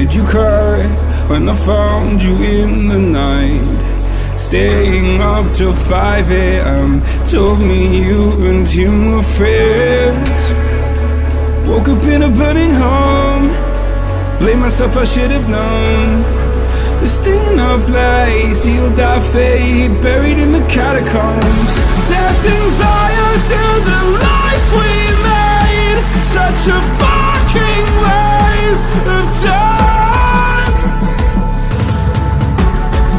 did you cry when I found you in the night? Staying up till 5 a.m. Told me you and him were friends. Woke up in a burning home. Blame myself, I should have known. The staying up late, sealed our fate, buried in the catacombs. Setting fire to the life we made. Such a fucking waste of time.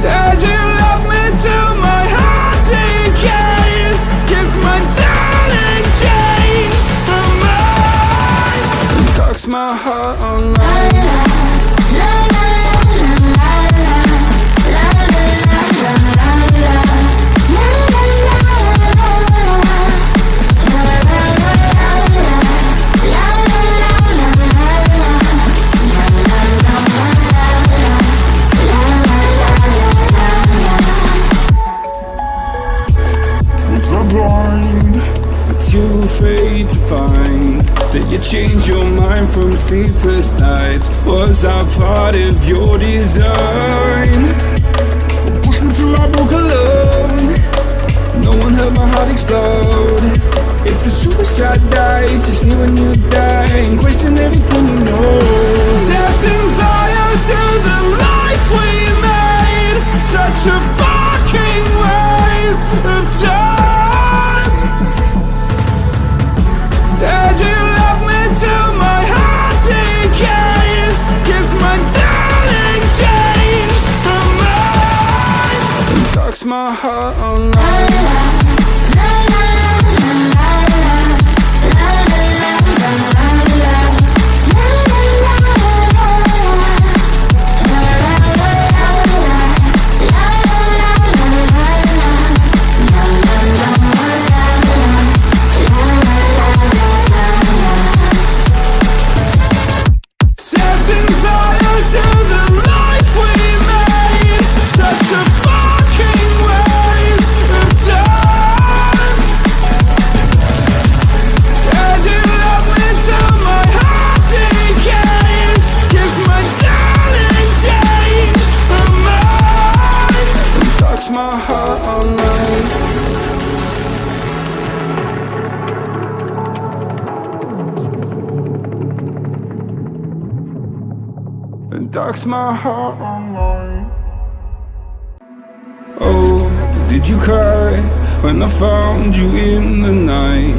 Said you love me till my heart decays. Guess my darling changed her mind. Talks my heart online. Too afraid to find that you changed your mind from sleepless nights. Was I part of your design? Push me till I broke alone. No one heard my heart explode. It's a suicide dive, just knew when you die and question everything you know. Setting fire to the life we made. Such a fucking waste of time. Said you love me till my heart decays. Guess my darling changed her mind. And talks my heart online. Darks my heart online. Oh, did you cry when I found you in the night?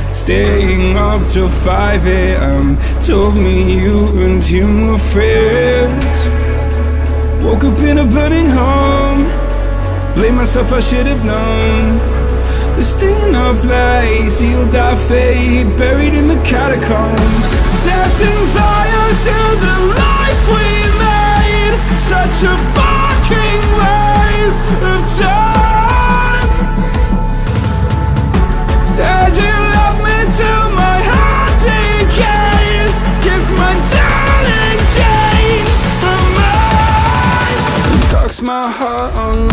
Staying up till 5 a.m. Told me you and him were friends. Woke up in a burning home. Blame myself, I should have known. The staying up late, sealed our fate, buried in the catacombs. Setting fire to the life we made. Such a fucking waste of time. Said you love me till my heart decays. Guess my darling changed her mind. Talks my heart online.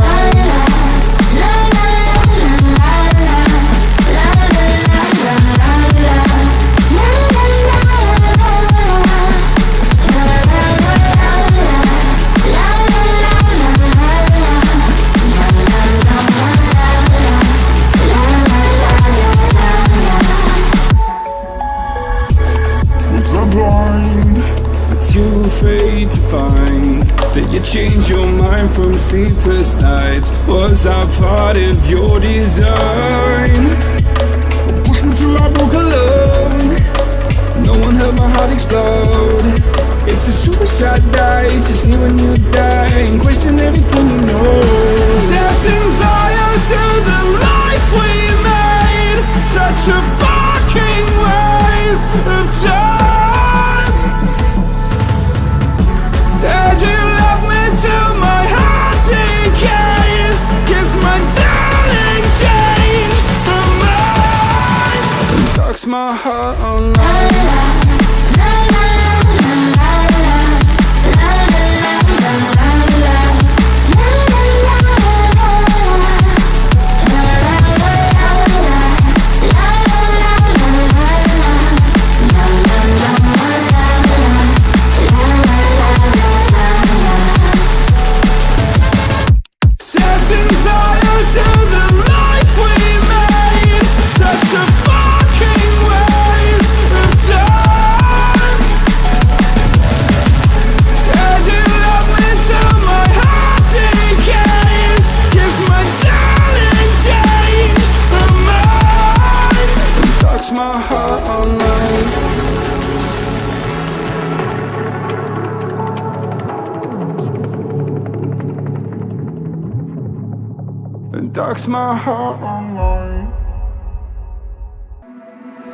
Too afraid to find that you changed your mind from sleepless nights. Was I part of your design? Push me till I broke alone. No one heard my heart explode. It's a suicide dive, just knew when you die and question everything you know. Setting fire to the life we made. Such a fucking waste of time. Said you love me till my heart decays. Guess my darling changed her mind. And talks my heart online. Darks my heart online.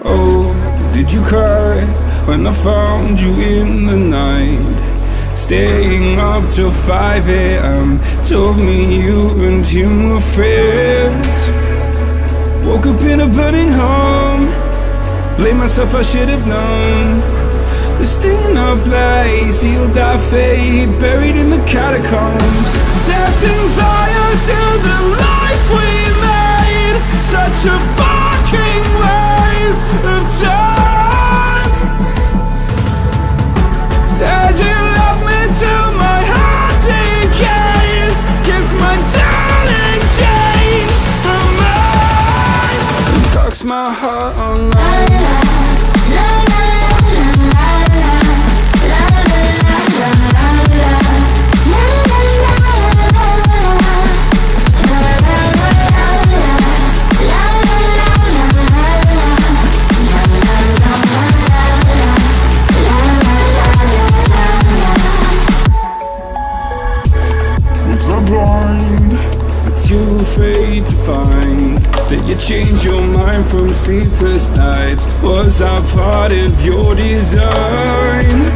Oh, did you cry when I found you in the night? Staying up till 5 a.m. Told me you and him were friends. Woke up in a burning home. Blame myself, I should have known. They're staying up late, sealed our fate, buried in the catacombs. Setting fire to the life we made. Such a fucking waste of time. Said you love me till my heart decays. Guess my darling changed her mind. Talks my heart online. Too afraid to find that you changed your mind from sleepless nights. Was I part of your design?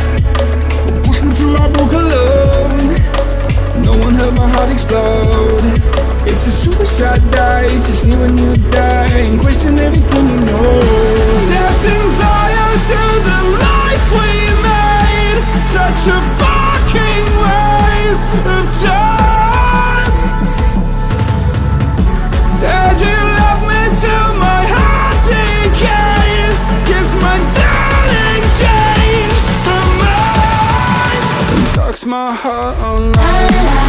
Push me till I broke alone. No one heard my heart explode. It's a suicide dive, just knew when you die and question everything you know. Setting fire to the life we made. Such a fucking waste of time. Said you love me till my heart decays. Guess my darling changed her mind. Talks my heart online.